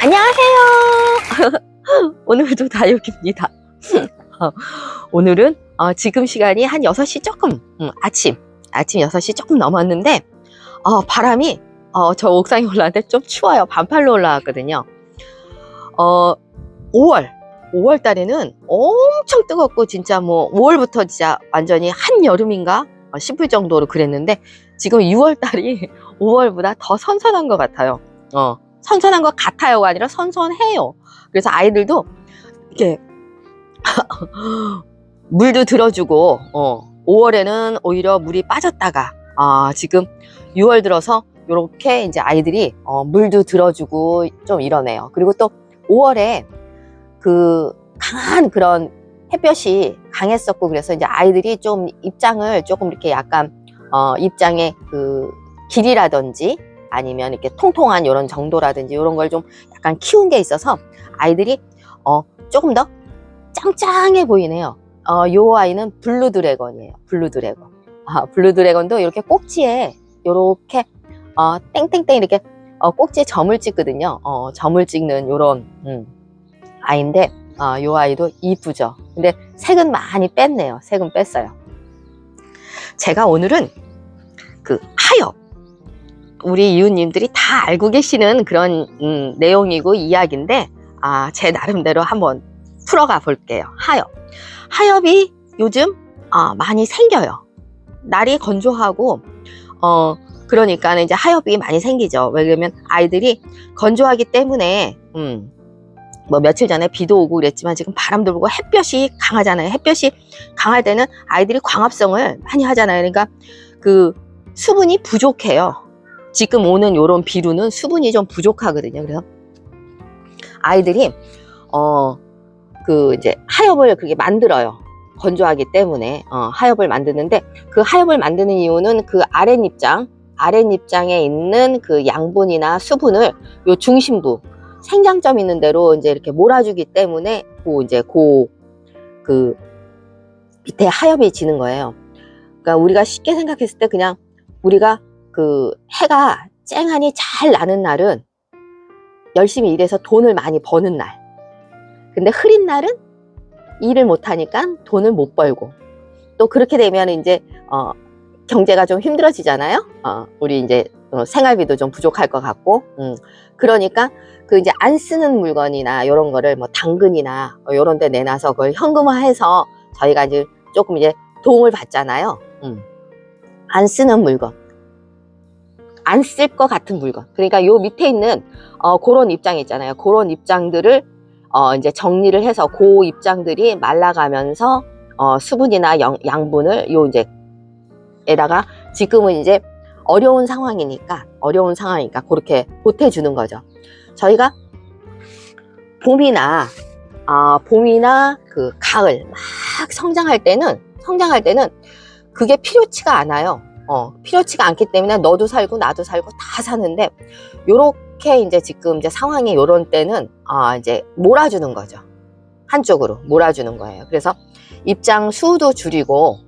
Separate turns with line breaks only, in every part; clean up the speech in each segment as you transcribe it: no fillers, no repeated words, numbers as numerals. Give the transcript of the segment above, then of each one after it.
안녕하세요. 오늘도 다육입니다. 오늘은 지금 시간이 한 6시 조금 아침 6시 조금 넘었는데 바람이 저 옥상에 올라왔는데 좀 추워요. 반팔로 올라왔거든요. 5월 달에는 엄청 뜨겁고 진짜 뭐 5월부터 진짜 완전히 한여름인가 싶을 정도로 그랬는데 지금 6월 달이 5월보다 더 선선한 것 같아요. 선선한 것 같아요가 아니라 선선해요. 그래서 아이들도 이렇게 물도 들어주고 5월에는 오히려 물이 빠졌다가 지금 6월 들어서 이렇게 이제 아이들이 물도 들어주고 좀 이러네요. 그리고 또 5월에 그 강한 그런 햇볕이 강했었고 그래서 이제 아이들이 좀 입장을 조금 이렇게 약간 입장의 그 길이라든지 아니면 이렇게 통통한 이런 정도라든지 이런 걸 좀 약간 키운 게 있어서 아이들이 조금 더 짱짱해 보이네요. 요 아이는 블루 드래곤이에요. 블루 드래곤. 블루 드래곤도 이렇게 꼭지에 이렇게 땡땡땡 이렇게 꼭지에 점을 찍거든요. 점을 찍는 요런 아이인데 요 아이도 이쁘죠. 근데 색은 많이 뺐네요. 색은 뺐어요. 제가 오늘은 그 하엽, 우리 이웃님들이 다 알고 계시는 그런 내용이고 이야기인데 제 나름대로 한번 풀어가 볼게요. 하엽이 요즘 많이 생겨요. 날이 건조하고 그러니까 이제 하엽이 많이 생기죠. 왜냐면 아이들이 건조하기 때문에 뭐 며칠 전에 비도 오고 그랬지만 지금 바람도 불고 햇볕이 강하잖아요. 햇볕이 강할 때는 아이들이 광합성을 많이 하잖아요. 그러니까 그 수분이 부족해요. 지금 오는 요런 비루는 수분이 좀 부족하거든요. 그래서 아이들이 그 이제 하엽을 그렇게 만들어요. 건조하기 때문에 하엽을 만드는데 그 하엽을 만드는 이유는 그 아랫입장에 있는 그 양분이나 수분을 요 중심부 생장점 있는 대로 이제 이렇게 몰아주기 때문에 그 밑에 하엽이 지는 거예요. 그러니까 우리가 쉽게 생각했을 때 그냥 우리가 그 해가 쨍하니 잘 나는 날은 열심히 일해서 돈을 많이 버는 날. 근데 흐린 날은 일을 못 하니까 돈을 못 벌고 또 그렇게 되면 이제 경제가 좀 힘들어지잖아요. 우리 이제 생활비도 좀 부족할 것 같고 그러니까 그 이제 안 쓰는 물건이나 이런 거를 뭐 당근이나 이런 데 내놔서 그걸 현금화해서 저희가 이제 조금 이제 도움을 받잖아요. 안 쓰는 물건, 안 쓸 것 같은 물건. 그러니까 요 밑에 있는 그런 입장 있잖아요. 그런 입장들을 이제 정리를 해서 그 입장들이 말라가면서 수분이나 양분을 요 이제 에다가 지금은 이제 어려운 상황이니까 그렇게 보태주는 거죠. 저희가 봄이나 그 가을 막 성장할 때는 그게 필요치가 않아요. 필요치가 않기 때문에 너도 살고 나도 살고 다 사는데 요렇게 이제 지금 이제 상황이 요런 때는 이제 몰아주는 거죠. 한쪽으로 몰아주는 거예요. 그래서 입장 수도 줄이고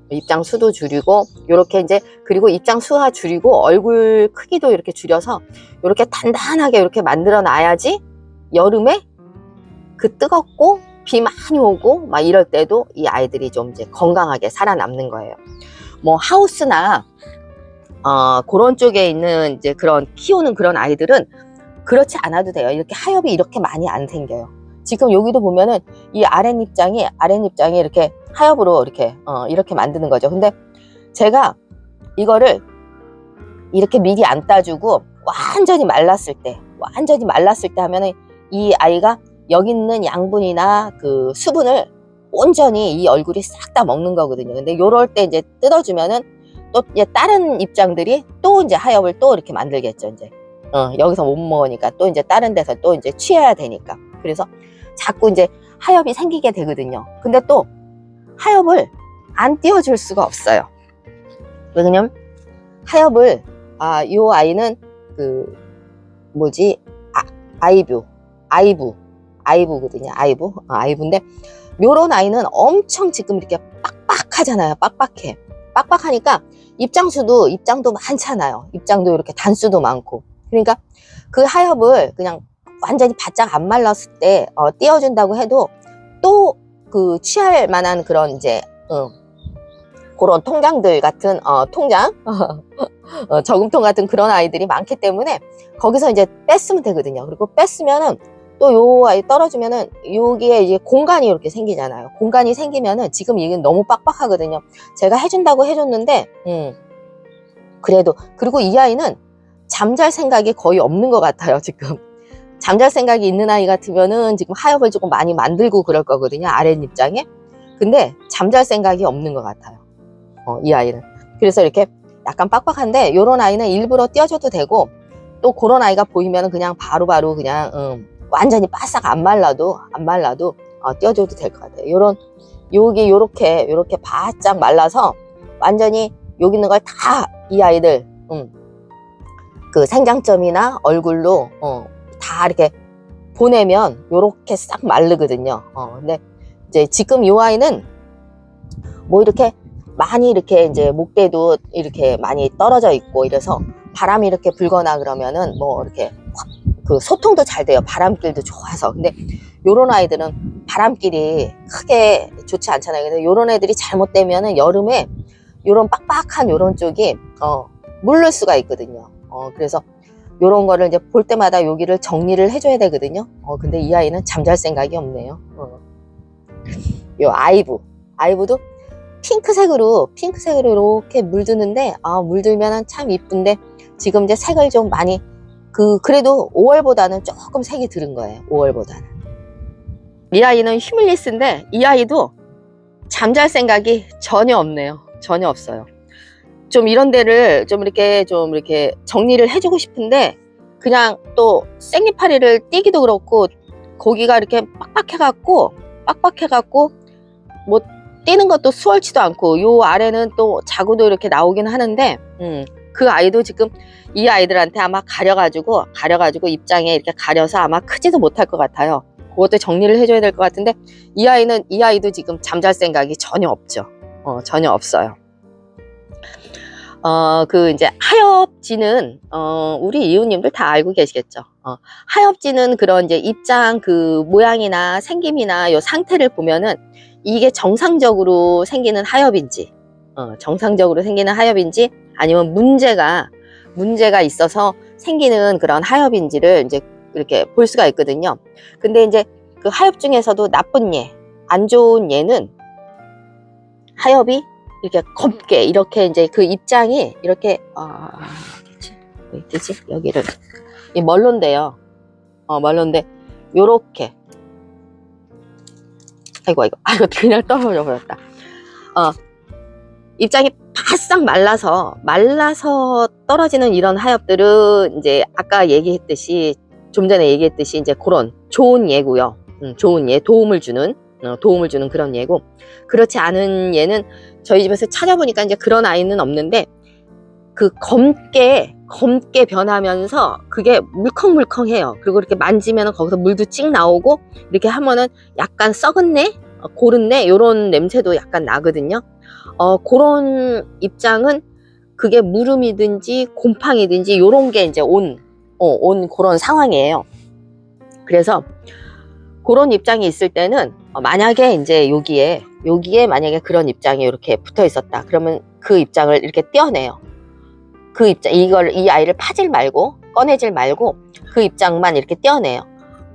요렇게 이제 그리고 입장 수가 줄이고 얼굴 크기도 이렇게 줄여서 요렇게 단단하게 이렇게 만들어 놔야지 여름에 그 뜨겁고 비 많이 오고 막 이럴 때도 이 아이들이 좀 이제 건강하게 살아남는 거예요. 뭐 하우스나 그런 쪽에 있는 이제 그런 키우는 그런 아이들은 그렇지 않아도 돼요. 이렇게 하엽이 이렇게 많이 안 생겨요. 지금 여기도 보면은 이 아랫입장이 이렇게 하엽으로 이렇게 만드는 거죠. 근데 제가 이거를 이렇게 미리 안 따주고 완전히 말랐을 때 하면은 이 아이가 여기 있는 양분이나 그 수분을 온전히 이 얼굴이 싹 다 먹는 거거든요. 근데 요럴 때 이제 뜯어주면은 또 이제 다른 입장들이 또 이제 하엽을 또 이렇게 만들겠죠. 이제 여기서 못 먹으니까 또 이제 다른 데서 또 이제 취해야 되니까. 그래서 자꾸 이제 하엽이 생기게 되거든요. 근데 또 하엽을 안 띄워줄 수가 없어요. 왜냐면 하엽을 요 아이는 그 뭐지 아이브거든요. 아이브인데 요런 아이는 엄청 지금 이렇게 빡빡하잖아요. 빡빡하니까 입장도 많잖아요. 입장도 이렇게 단수도 많고. 그러니까 그 하엽을 그냥 완전히 바짝 안 말랐을 때 띄워준다고 해도 또 그 취할 만한 그런 이제 그런 통장들 같은 통장 저금통 같은 그런 아이들이 많기 때문에 거기서 이제 뺐으면 되거든요. 그리고 뺐으면은 또 요 아이 떨어지면은 여기에 이제 공간이 이렇게 생기잖아요. 공간이 생기면은 지금 이게 너무 빡빡하거든요. 제가 해준다고 해줬는데 그래도 그리고 이 아이는 잠잘 생각이 거의 없는 것 같아요. 지금 잠잘 생각이 있는 아이 같으면은 지금 하엽을 조금 많이 만들고 그럴 거거든요. 아랫입장에. 근데 잠잘 생각이 없는 것 같아요. 이 아이는. 그래서 이렇게 약간 빡빡한데 요런 아이는 일부러 띄워줘도 되고 또 그런 아이가 보이면 그냥 바로바로 그냥 완전히 바싹 안 말라도 띄워줘도 될 것 같아요. 여기 요렇게 바짝 말라서 완전히 여기 있는 걸 다 이 아이들 그 생장점이나 얼굴로 다 이렇게 보내면 요렇게 싹 마르거든요. 근데 이제 지금 이 아이는 뭐 이렇게 많이 이렇게 이제 목대도 이렇게 많이 떨어져 있고 이래서 바람이 이렇게 불거나 그러면은 뭐 이렇게 그 소통도 잘 돼요. 바람길도 좋아서. 근데 요런 아이들은 바람길이 크게 좋지 않잖아요. 근데 요런 애들이 잘못되면은 여름에 요런 빡빡한 요런 쪽이 물를 수가 있거든요. 그래서 요런 거를 이제 볼 때마다 여기를 정리를 해줘야 되거든요. 근데 이 아이는 잠잘 생각이 없네요. 요 아이브도 핑크색으로 이렇게 물드는데 물들면은 참 이쁜데 지금 이제 색을 좀 많이 그래도 5월보다는 조금 색이 들은 거예요. 5월보다는. 이 아이는 휴밀리스인데 이 아이도 잠잘 생각이 전혀 없네요. 전혀 없어요. 좀 이런 데를 좀 이렇게 정리를 해주고 싶은데 그냥 또 생리파리를 띄기도 그렇고 고기가 이렇게 빡빡해갖고 뭐 띄는 것도 수월치도 않고 요 아래는 또 자구도 이렇게 나오긴 하는데 그 아이도 지금 이 아이들한테 아마 가려가지고 입장에 이렇게 가려서 아마 크지도 못할 것 같아요. 그것도 정리를 해줘야 될 것 같은데 이 아이도 지금 잠잘 생각이 전혀 없죠. 전혀 없어요. 그 이제 하엽지는 우리 이웃님들 다 알고 계시겠죠. 하엽지는 그런 이제 입장 그 모양이나 생김이나 요 상태를 보면은 이게 정상적으로 생기는 하엽인지 아니면 문제가 있어서 생기는 그런 하엽인지를 이제 이렇게 볼 수가 있거든요. 근데 이제 그 하엽 중에서도 나쁜 예, 안 좋은 예는 하엽이 이렇게 검게 이렇게 이제 그 입장이 이렇게 어디지? 여기를 이 멀론데요. 멀론데 요렇게 아이고 그냥 떨어져 버렸다. 입장이 바싹 말라서 떨어지는 이런 하엽들은 이제 아까 좀 전에 얘기했듯이 이제 그런 좋은 예고요. 좋은 예, 도움을 주는 그런 예고, 그렇지 않은 예는 저희 집에서 찾아보니까 이제 그런 아이는 없는데 그 검게 변하면서 그게 물컹물컹해요. 그리고 이렇게 만지면 거기서 물도 찍 나오고 이렇게 하면은 약간 썩은 내, 고른 내 요런 냄새도 약간 나거든요. 그런 입장은 그게 무름이든지 곰팡이든지 요런 게 이제 온 그런 상황이에요. 그래서 그런 입장이 있을 때는 만약에 이제 여기에 만약에 그런 입장이 이렇게 붙어 있었다 그러면 그 입장을 이렇게 떼어내요. 그 입장 이 아이를 파질 말고 꺼내질 말고 그 입장만 이렇게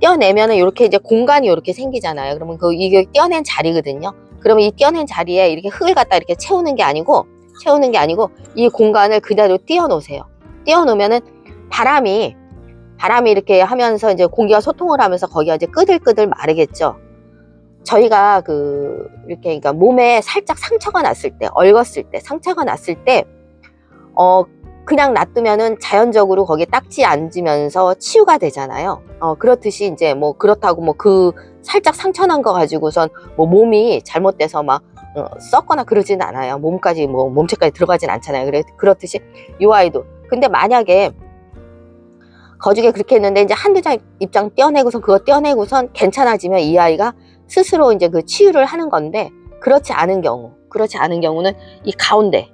떼어내면은 이렇게 이제 공간이 이렇게 생기잖아요. 그러면 이게 떼어낸 자리거든요. 그러면 이 떼어낸 자리에 이렇게 흙을 갖다 이렇게 채우는 게 아니고 이 공간을 그대로 띄워놓으세요. 띄워놓으면은 바람이 이렇게 하면서 이제 공기가 소통을 하면서 거기가 이제 끄들끄들 마르겠죠. 저희가 이렇게 그러니까 몸에 살짝 상처가 났을 때, 상처가 났을 때, 그냥 놔두면은 자연적으로 거기에 딱지 앉으면서 치유가 되잖아요. 그렇듯이 이제 뭐 그렇다고 뭐 그 살짝 상처 난 거 가지고선 뭐 몸이 잘못돼서 막 썩거나 그러진 않아요. 몸체까지 들어가진 않잖아요. 그렇듯이 이 아이도. 근데 만약에 거죽에 그렇게 했는데 이제 한두 장 입장 그거 떼어내고선 괜찮아지면 이 아이가 스스로 이제 그 치유를 하는 건데, 그렇지 않은 경우는 이 가운데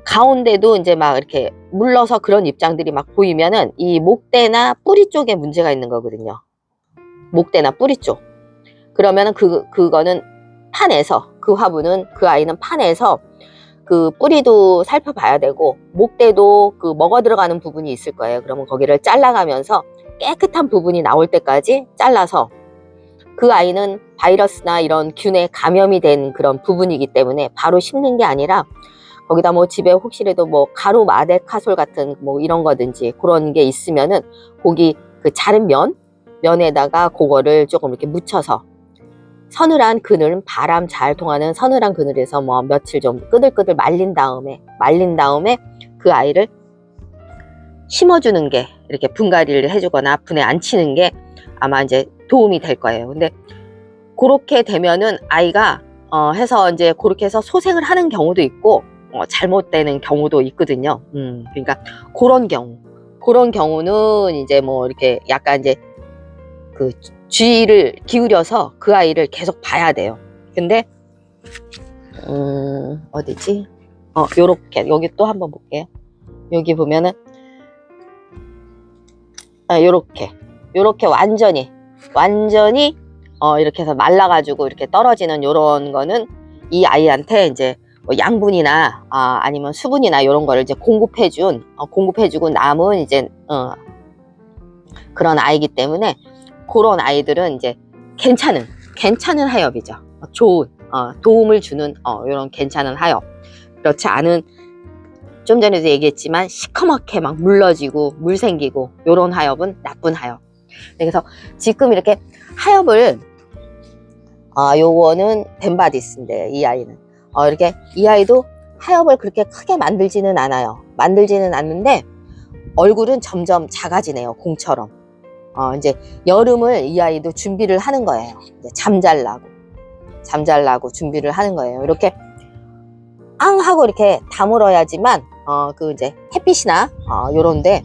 가운데도 이제 막 이렇게 물러서 그런 입장들이 막 보이면은 이 목대나 뿌리 쪽에 문제가 있는 거거든요. 목대나 뿌리 쪽. 그러면은 그거는 파내서, 그 화분은, 그 아이는 파내서 그 뿌리도 살펴봐야 되고, 목대도 그 먹어 들어가는 부분이 있을 거예요. 그러면 거기를 잘라가면서 깨끗한 부분이 나올 때까지 잘라서, 그 아이는 바이러스나 이런 균에 감염이 된 그런 부분이기 때문에 바로 심는 게 아니라, 거기다 뭐 집에 혹시라도 뭐 가루 마데카솔 같은 뭐 이런 거든지 그런 게 있으면은 거기 그 자른 면에다가 그거를 조금 이렇게 묻혀서, 서늘한 그늘, 바람 잘 통하는 서늘한 그늘에서 뭐 며칠 좀 끄들끄들 말린 다음에 그 아이를 심어주는 게, 이렇게 분갈이를 해주거나 분에 안 치는 게 아마 이제 도움이 될 거예요. 근데 그렇게 되면은 아이가 해서 이제 그렇게 해서 소생을 하는 경우도 있고 잘못되는 경우도 있거든요. 그러니까 그런 경우는 이제 뭐 이렇게 약간 이제 그 주의를 기울여서 그 아이를 계속 봐야 돼요. 근데 어디지? 요렇게 여기 또 한번 볼게요. 여기 보면은 요렇게 완전히 이렇게 해서 말라가지고 이렇게 떨어지는 요런 거는 이 아이한테 이제 뭐 양분이나 아니면 수분이나 이런 거를 이제 공급해주고 남은 이제 그런 아이기 때문에, 그런 아이들은 이제 괜찮은 하엽이죠. 좋은 도움을 주는 이런 괜찮은 하엽. 그렇지 않은, 좀 전에도 얘기했지만 시커멓게 막 물러지고 물 생기고 요런 하엽은 나쁜 하엽. 그래서 지금 이렇게 하엽을 요거는 덴바디스인데, 이 아이는 이렇게, 이 아이도 하엽을 그렇게 크게 만들지는 않아요. 만들지는 않는데 얼굴은 점점 작아지네요. 공처럼. 이제 여름을 이 아이도 준비를 하는 거예요. 이제 잠잘라고 준비를 하는 거예요. 이렇게 앙 하고 이렇게 다물어야지만 그 이제 햇빛이나 요런데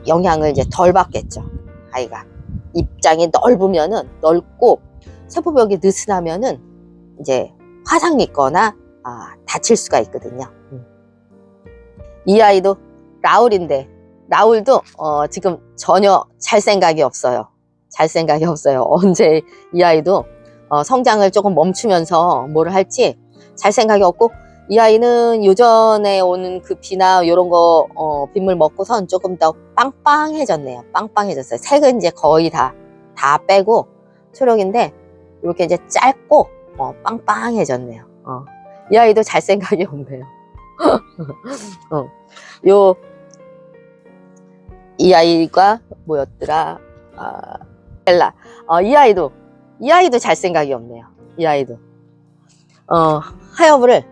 영향을 이제 덜 받겠죠. 아이가 입장이 넓고 세포벽이 느슨하면은 이제 화상 입거나 다칠 수가 있거든요. 이 아이도 라울인데, 라울도 지금 전혀 잘 생각이 없어요. 언제 이 아이도 성장을 조금 멈추면서 뭘 할지 잘 생각이 없고, 이 아이는 요전에 오는 그 비나 요런 거 빗물 먹고선 조금 더 빵빵해졌네요. 빵빵해졌어요. 색은 이제 거의 다 빼고 초록인데 이렇게 이제 짧고 빵빵해졌네요. 이 아이도 잘 생각이 없네요. 이 아이가 뭐였더라? 벨라. 이 아이도 잘 생각이 없네요. 이 아이도 하엽을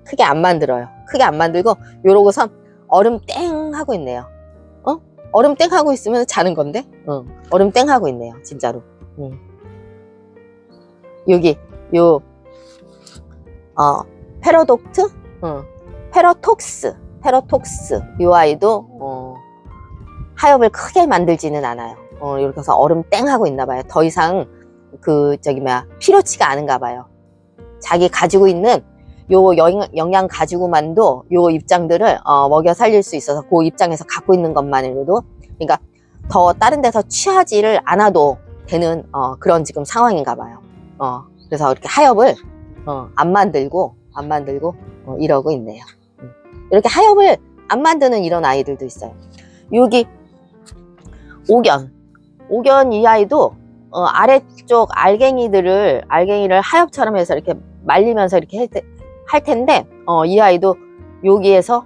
크게 안 만들어요. 크게 안 만들고 요러고선 얼음 땡 하고 있네요. 얼음 땡 하고 있으면 자는 건데 얼음 땡 하고 있네요. 진짜로. 여기 페로독트? 페로톡스. 요 아이도 하엽을 크게 만들지는 않아요. 이렇게 해서 얼음 땡 하고 있나 봐요. 더 이상 필요치가 않은가 봐요. 자기 가지고 있는 요 영양 가지고만도 요 입장들을 먹여 살릴 수 있어서 그 입장에서 갖고 있는 것만으로도, 그러니까 더 다른 데서 취하지를 않아도 되는 그런 지금 상황인가 봐요. 그래서 이렇게 하엽을 안 만들고 이러고 있네요. 이렇게 하엽을 안 만드는 이런 아이들도 있어요. 여기 오견 이 아이도 아래쪽 알갱이를 하엽처럼 해서 이렇게 말리면서 이렇게 할 텐데, 이 아이도 여기에서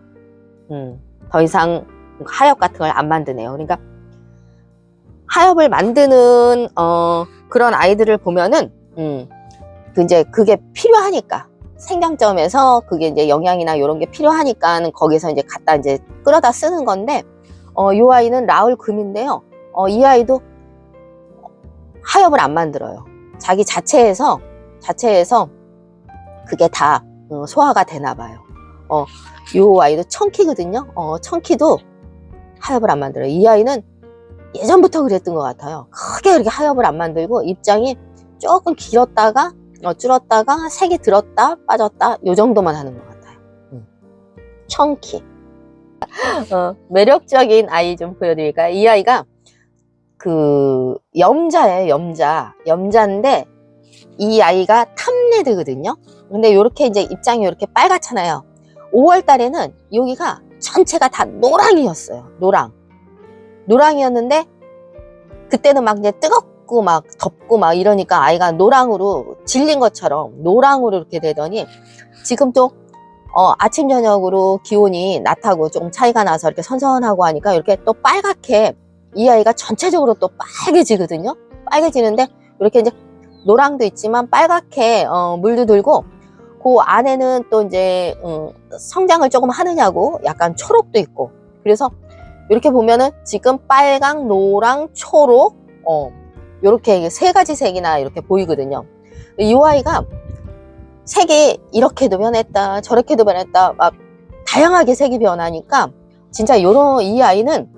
더 이상 하엽 같은 걸 안 만드네요. 그러니까 하엽을 만드는 그런 아이들을 보면은 이제 그게 필요하니까, 생장점에서 그게 이제 영양이나 이런 게 필요하니까 거기서 이제 갖다 이제 끌어다 쓰는 건데, 요 아이는 라울 금인데요. 이 아이도 하엽을 안 만들어요. 자기 자체에서 그게 다 소화가 되나 봐요. 요 아이도 청키거든요. 청키도 하엽을 안 만들어요. 이 아이는 예전부터 그랬던 것 같아요. 크게 이렇게 하엽을 안 만들고 입장이 조금 길었다가 줄었다가 색이 들었다 빠졌다 요 정도만 하는 것 같아요. 청키. 매력적인 아이 좀 보여드릴까요? 이 아이가 그 염자예요. 염자인데 이 아이가 탑레드거든요. 근데 이렇게 이제 입장이 이렇게 빨갛잖아요. 5월 달에는 여기가 전체가 다 노랑이었어요. 노랑이었는데 그때는 막 이제 뜨겁고 막 덥고 막 이러니까 아이가 노랑으로 질린 것처럼 노랑으로 이렇게 되더니 지금 또 아침 저녁으로 기온이 낮하고 조금 차이가 나서 이렇게 선선하고 하니까 이렇게 또 빨갛게 이 아이가 전체적으로 또 빨개지거든요. 빨개지는데 이렇게 이제 노랑도 있지만 빨갛게 물도 들고 그 안에는 또 이제 성장을 조금 하느냐고 약간 초록도 있고 그래서 이렇게 보면은 지금 빨강, 노랑, 초록 이렇게 세 가지 색이나 이렇게 보이거든요. 이 아이가 색이 이렇게도 변했다 저렇게도 변했다 막 다양하게 색이 변하니까 진짜 이 아이는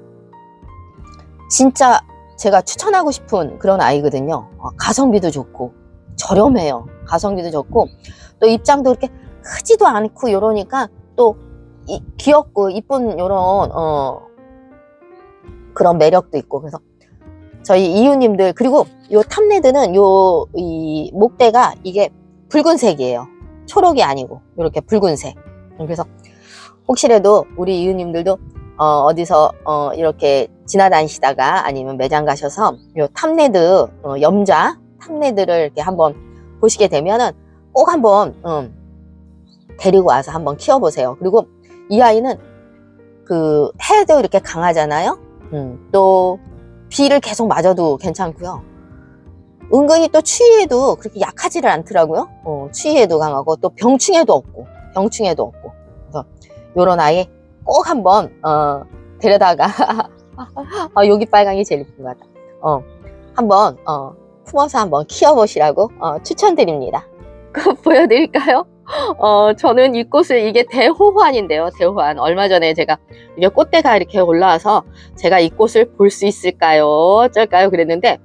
진짜 제가 추천하고 싶은 그런 아이거든요. 가성비도 좋고 저렴해요. 가성비도 좋고 또 입장도 그렇게 크지도 않고 이러니까 또 귀엽고 이쁜 이런 그런 매력도 있고 그래서 저희 이웃님들 그리고 요 탑레드는 이 목대가 이게 붉은색이에요. 초록이 아니고 이렇게 붉은색. 그래서 혹시라도 우리 이웃님들도 어디서 이렇게 지나다니시다가 아니면 매장 가셔서 요 탑레드 염자 탑레드를 이렇게 한번 보시게 되면은 꼭 한번 데리고 와서 한번 키워보세요. 그리고 이 아이는 그 해도 이렇게 강하잖아요. 또 비를 계속 맞아도 괜찮고요. 은근히 또 추위에도 그렇게 약하지를 않더라고요. 추위에도 강하고 또 병충해도 없고 그래서 요런 아이 꼭 한번 데려다가 여기 빨강이 제일 예쁜 것 같다. 한번 품어서 한번 키워보시라고 추천드립니다. 보여드릴까요? 저는 이 꽃을 이게 대호환인데요. 대호환. 얼마 전에 제가 이게 꽃대가 이렇게 올라와서 제가 이 꽃을 볼 수 있을까요? 어쩔까요? 그랬는데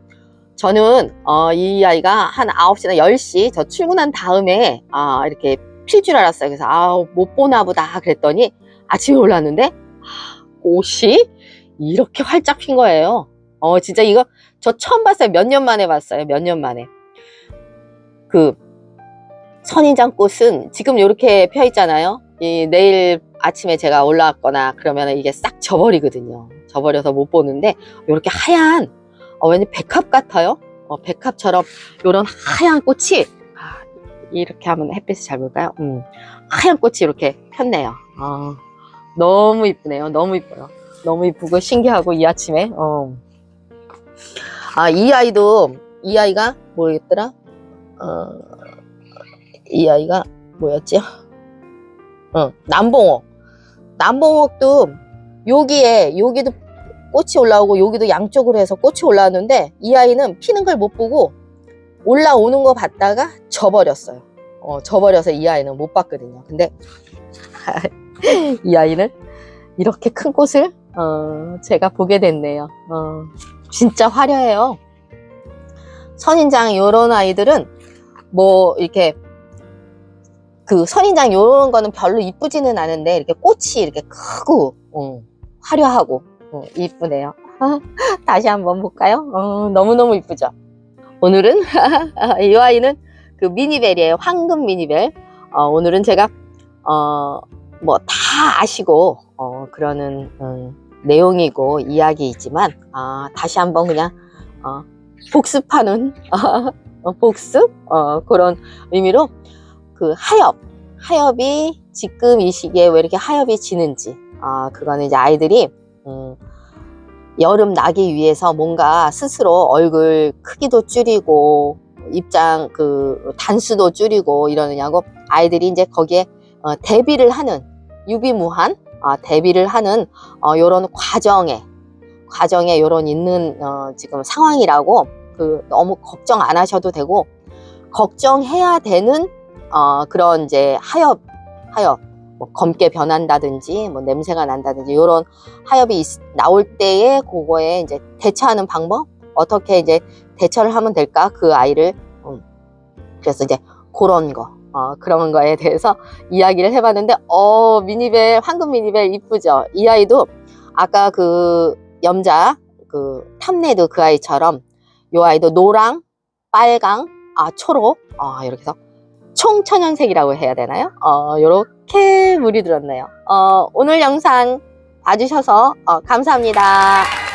저는 이 아이가 한 9시나 10시 저 출근한 다음에 이렇게 필 줄 알았어요. 그래서 못 보나 보다 그랬더니 아침에 올랐는데 꽃이 이렇게 활짝 핀 거예요. 진짜 이거 저 처음 봤어요. 몇 년 만에 봤어요. 몇 년 만에. 그 선인장 꽃은 지금 이렇게 펴 있잖아요. 내일 아침에 제가 올라왔거나 그러면 이게 싹 져버리거든요. 져버려서 못 보는데 이렇게 하얀 왠지 백합 같아요. 백합처럼 이런 하얀 꽃이 이렇게 하면 햇빛을 잘 볼까요? 하얀 꽃이 이렇게 폈네요. 너무 이쁘네요. 너무 이뻐요. 너무 이쁘고 신기하고 이 아침에 이 아이가 뭐였더라? 이 아이가 뭐였지? 남봉옥도 여기도 꽃이 올라오고 여기도 양쪽으로 해서 꽃이 올라왔는데 이 아이는 피는 걸 못 보고 올라오는 거 봤다가 져버렸어요. 져버려서 이 아이는 못 봤거든요. 근데 이 아이는 이렇게 큰 꽃을 제가 보게 됐네요. 진짜 화려해요. 선인장 요런 아이들은 뭐 이렇게 그 선인장 요런 거는 별로 이쁘지는 않은데 이렇게 꽃이 이렇게 크고 화려하고 이쁘네요. 다시 한번 볼까요? 너무너무 이쁘죠? 오늘은 이 아이는 그 미니벨이에요. 황금 미니벨. 오늘은 제가 뭐 다 아시고 그러는 내용이고 이야기이지만 다시 한번 그냥 복습하는 복습 그런 의미로 그 하엽이 지금 이 시기에 왜 이렇게 하엽이 지는지 그거는 이제 아이들이 여름 나기 위해서 뭔가 스스로 얼굴 크기도 줄이고 입장 그 단수도 줄이고 이러느냐고 아이들이 이제 거기에 대비를 하는 유비무한 대비를 하는 요런 과정에 요런 있는 지금 상황이라고 너무 걱정 안 하셔도 되고 걱정해야 되는 그런 이제 하엽 뭐 검게 변한다든지 뭐 냄새가 난다든지 이런 하엽이 나올 때에 그거에 이제 대처하는 방법 어떻게 이제 대처를 하면 될까 그 아이를 그래서 이제 그런 거 그런 거에 대해서 이야기를 해봤는데, 미니벨, 황금 미니벨 이쁘죠? 이 아이도 아까 그 염자, 그 탐레드 그 아이처럼 요 아이도 노랑, 빨강, 초록, 이렇게 해서 총천연색이라고 해야 되나요? 요렇게 물이 들었네요. 오늘 영상 봐주셔서 감사합니다.